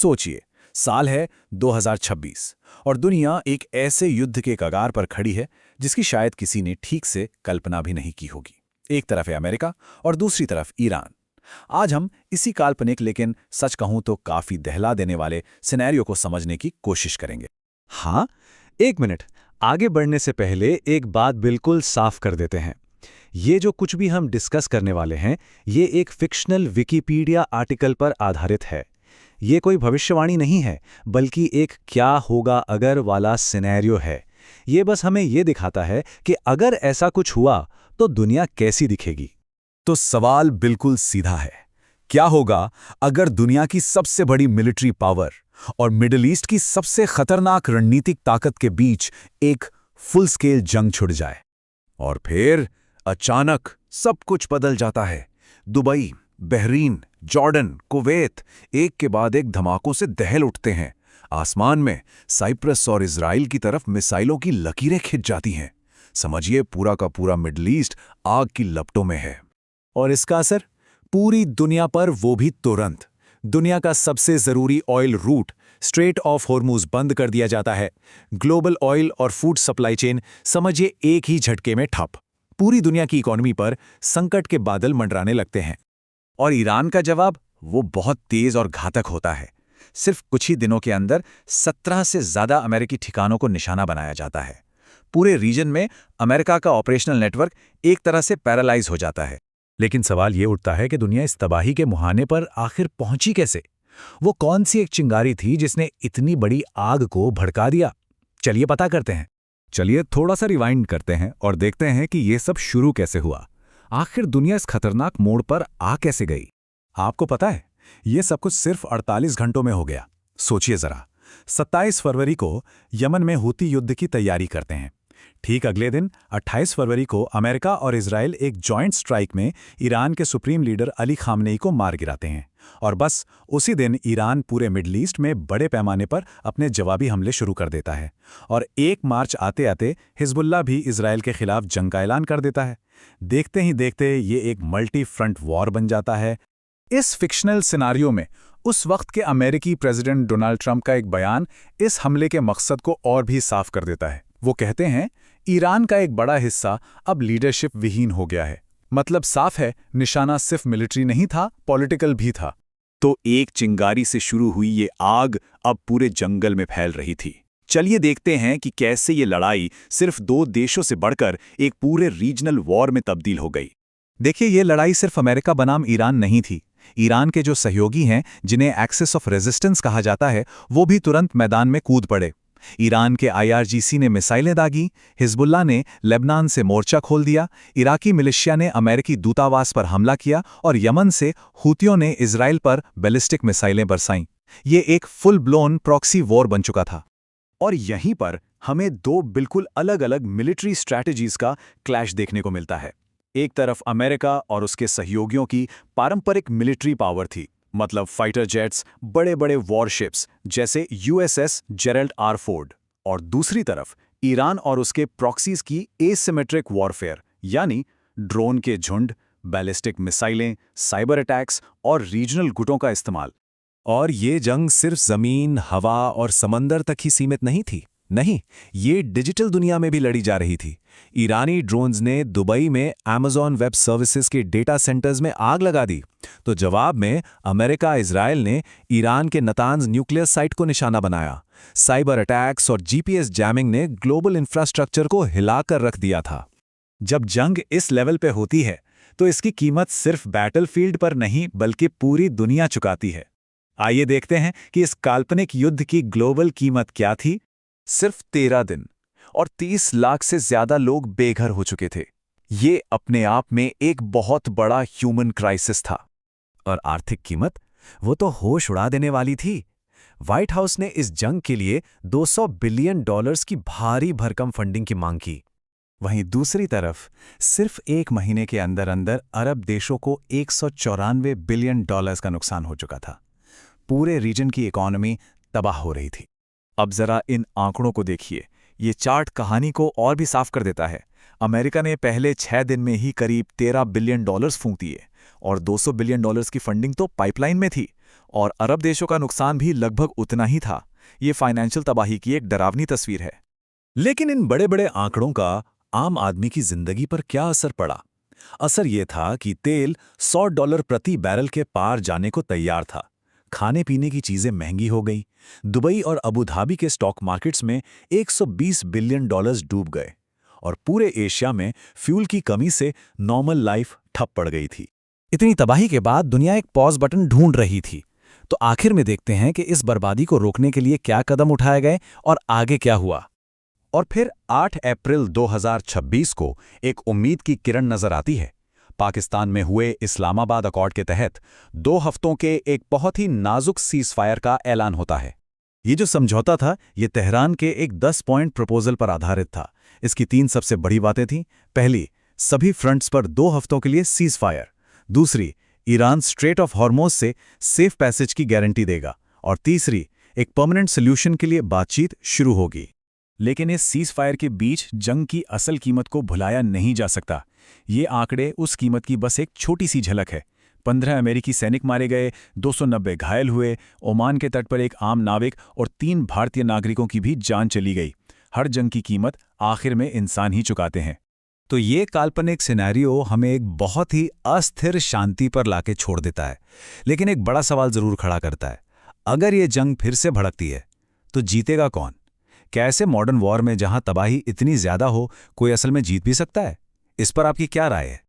सोचिए, साल है 2026 और दुनिया एक ऐसे युद्ध के कगार पर खड़ी है जिसकी शायद किसी ने ठीक से कल्पना भी नहीं की होगी। एक तरफ है अमेरिका और दूसरी तरफ ईरान। आज हम इसी काल्पनिक लेकिन सच कहूं तो काफी दहला देने वाले सिनेरियो को समझने की कोशिश करेंगे। हाँ, एक मिनट। आगे बढ़ने से पहले एक बात बिल्कुल साफ कर देते हैं। ये जो कुछ भी हम डिस्कस करने वाले हैं, ये एक फिक्शनल विकिपीडिया आर्टिकल पर आधारित है। ये कोई भविष्यवाणी नहीं है, बल्कि एक क्या होगा अगर वाला सिनेरियो है। ये बस हमें ये दिखाता है कि अगर ऐसा कुछ हुआ तो दुनिया कैसी दिखेगी। तो सवाल बिल्कुल सीधा है, क्या होगा अगर दुनिया की सबसे बड़ी मिलिट्री पावर और मिडिल ईस्ट की सबसे खतरनाक रणनीतिक ताकत के बीच एक फुल स्केल जंग छिड़ जाए? और फिर अचानक सब कुछ बदल जाता है। दुबई, बहरीन, जॉर्डन, कुवैत एक के बाद एक धमाकों से दहल उठते हैं। आसमान में साइप्रस और इजराइल की तरफ मिसाइलों की लकीरें खिंच जाती हैं। समझिए, पूरा का पूरा मिडिल ईस्ट आग की लपटों में है। और इसका असर पूरी दुनिया पर, वो भी तुरंत। दुनिया का सबसे जरूरी oil route strait of Hormuz बंद कर दिया जाता है। ग्लोबल ऑयल और फूड सप्लाई चेन समझिए एक ही झटके में ठप। पूरी दुनिया की इकोनॉमी पर संकट के बादल मंडराने लगते हैं। और ईरान का जवाब वो बहुत तेज और घातक होता है। सिर्फ कुछ ही दिनों के अंदर 17 से ज्यादा अमेरिकी ठिकानों को निशाना बनाया जाता है। पूरे रीजन में अमेरिका का ऑपरेशनल नेटवर्क एक तरह से पैरालाइज हो जाता है। लेकिन सवाल ये उठता है कि दुनिया इस तबाही के मुहाने पर आखिर पहुंची कैसे? वो कौन सी एक चिंगारी थी जिसने इतनी बड़ी आग को भड़का दिया? चलिए पता करते हैं। चलिए थोड़ा सा रिवाइंड करते हैं और देखते हैं कि ये सब शुरू कैसे हुआ। आखिर दुनिया इस खतरनाक मोड़ पर आ कैसे गई? आपको पता है, ये सब कुछ सिर्फ 48 घंटों में हो गया। सोचिए जरा, 27 फरवरी को यमन में हूती युद्ध की तैयारी करते हैं। ठीक अगले दिन 28 फरवरी को अमेरिका और इजराइल एक जॉइंट स्ट्राइक में ईरान के सुप्रीम लीडर अली खामनेई को मार गिराते हैं। और बस उसी दिन ईरान पूरे मिडल ईस्ट में बड़े पैमाने पर अपने जवाबी हमले शुरू कर देता है। और 1 मार्च आते आते हिजबुल्लाह भी इजराइल के खिलाफ जंग का ऐलान कर देता है। देखते ही देखते ये एक मल्टी फ्रंट वॉर बन जाता है। इस फिक्शनल सिनारियो में उस वक्त के अमेरिकी प्रेसिडेंट डोनाल्ड ट्रंप का एक बयान इस हमले के मकसद को और भी साफ कर देता है। वो कहते हैं, ईरान का एक बड़ा हिस्सा अब लीडरशिप विहीन हो गया है। मतलब साफ है, निशाना सिर्फ मिलिट्री नहीं था, पॉलिटिकल भी था। तो एक चिंगारी से शुरू हुई ये आग अब पूरे जंगल में फैल रही थी। चलिए देखते हैं कि कैसे ये लड़ाई सिर्फ 2 देशों से बढ़कर एक पूरे रीजनल वॉर में तब्दील हो गई। देखिए, ये लड़ाई सिर्फ अमेरिका बनाम ईरान नहीं थी। ईरान के जो सहयोगी हैं, जिन्हें एक्सेस ऑफ रेजिस्टेंस कहा जाता है, वो भी तुरंत मैदान में कूद पड़े। ईरान के IRGC ने मिसाइलें दागी, हिजबुल्लाह ने लेबनान से मोर्चा खोल दिया, इराकी मिलिशिया ने अमेरिकी दूतावास पर हमला किया और यमन से हूतियों ने इजराइल पर बैलिस्टिक मिसाइलें बरसाईं। ये एक फुल ब्लोन प्रॉक्सी वॉर बन चुका था। और यहीं पर हमें 2 बिल्कुल अलग-अलग मिलिट्री स्ट्रैटेजीज का क्लैश देखने को मिलता है। एक तरफ अमेरिका और उसके सहयोगियों की पारंपरिक मिलिट्री पावर थी, मतलब फाइटर जेट्स, बड़े-बड़े वॉरशिप्स जैसे USS जेरल्ड R. फोर्ड। और दूसरी तरफ ईरान और उसके प्रॉक्सीज की एसिमेट्रिक वॉरफेयर, यानी ड्रोन के झुंड, बैलिस्टिक मिसाइलें, साइबर अटैक्स और रीजनल गुटों का इस्तेमाल। और ये जंग सिर्फ जमीन, हवा और समंदर तक ही सीमित नहीं थी। नहीं, ये डिजिटल दुनिया में भी लड़ी जा रही थी। ईरानी ड्रोन्स ने दुबई में Amazon वेब सर्विसेज के डेटा सेंटर्स में आग लगा दी, तो जवाब में अमेरिका, इजराइल ने ईरान के नतांज न्यूक्लियर साइट को निशाना बनाया। साइबर अटैक्स और GPS जैमिंग ने ग्लोबल इंफ्रास्ट्रक्चर को हिलाकर रख दिया था। जब जंग इस लेवल पे होती है, तो इसकी कीमत सिर्फ बैटलफील्ड पर नहीं, बल्कि पूरी दुनिया चुकाती है। आइए देखते हैं कि इस काल्पनिक युद्ध की ग्लोबल कीमत क्या थी। सिर्फ 13 दिन और 30 लाख से ज्यादा लोग बेघर हो चुके थे। ये अपने आप में एक बहुत बड़ा ह्यूमन क्राइसिस था। और आर्थिक कीमत, वो तो होश उड़ा देने वाली थी। व्हाइट हाउस ने इस जंग के लिए $200 बिलियन की भारी भरकम फंडिंग की मांग की। वहीं दूसरी तरफ सिर्फ 1 महीने के अंदर अंदर अरब देशों को $194 बिलियन का नुकसान हो चुका था। पूरे रीजन की इकोनॉमी तबाह हो रही थी। अब जरा इन आंकड़ों को देखिए। ये चार्ट कहानी को और भी साफ कर देता है। अमेरिका ने पहले 6 दिन में ही करीब $13 बिलियन फूंक दिए और $200 बिलियन की फंडिंग तो पाइपलाइन में थी। और अरब देशों का नुकसान भी लगभग उतना ही था। ये फाइनेंशियल तबाही की एक डरावनी तस्वीर है। लेकिन इन बड़े बड़े आंकड़ों का आम आदमी की जिंदगी पर क्या असर पड़ा? असर ये था कि तेल $100 प्रति बैरल के पार जाने को तैयार था। खाने पीने की चीजें महंगी हो गई। दुबई और अबू धाबी के स्टॉक मार्केट्स में $120 बिलियन डूब गए और पूरे एशिया में फ्यूल की कमी से नॉर्मल लाइफ ठप पड़ गई थी। इतनी तबाही के बाद दुनिया एक पॉज बटन ढूंढ रही थी। तो आखिर में देखते हैं कि इस बर्बादी को रोकने के लिए क्या कदम उठाए गए और आगे क्या हुआ। और फिर 8 अप्रैल 2026 को एक उम्मीद की किरण नजर आती है। पाकिस्तान में हुए इस्लामाबाद अकॉर्ड के तहत 2 हफ्तों के एक बहुत ही नाजुक सीज़फायर का ऐलान होता है। ये जो समझौता था, ये तेहरान के एक 10 पॉइंट प्रपोजल पर आधारित था। इसकी 3 सबसे बड़ी बातें थीं। पहली, सभी फ्रंट्स पर 2 हफ्तों के लिए सीज़फायर। दूसरी, ईरान स्ट्रेट ऑफ हॉर्मोज से सेफ पैसेज की गारंटी देगा। और तीसरी, एक परमानेंट सोल्यूशन के लिए बातचीत शुरू होगी। लेकिन इस सीज़फायर के बीच जंग की असल कीमत को भुलाया नहीं जा सकता। ये आंकड़े उस कीमत की बस एक छोटी सी झलक है। 15 अमेरिकी सैनिक मारे गए, 290 घायल हुए, ओमान के तट पर एक आम नाविक और 3 भारतीय नागरिकों की भी जान चली गई। हर जंग की कीमत आखिर में इंसान ही चुकाते हैं। तो ये काल्पनिक सिनेरियो हमें एक बहुत ही अस्थिर शांति पर लाके छोड़ देता है। लेकिन एक बड़ा सवाल जरूर खड़ा करता है, अगर ये जंग फिर से भड़कती है तो जीतेगा कौन? क्या ऐसे मॉडर्न वॉर में जहां तबाही इतनी ज्यादा हो, कोई असल में जीत भी सकता है? इस पर आपकी क्या राय है?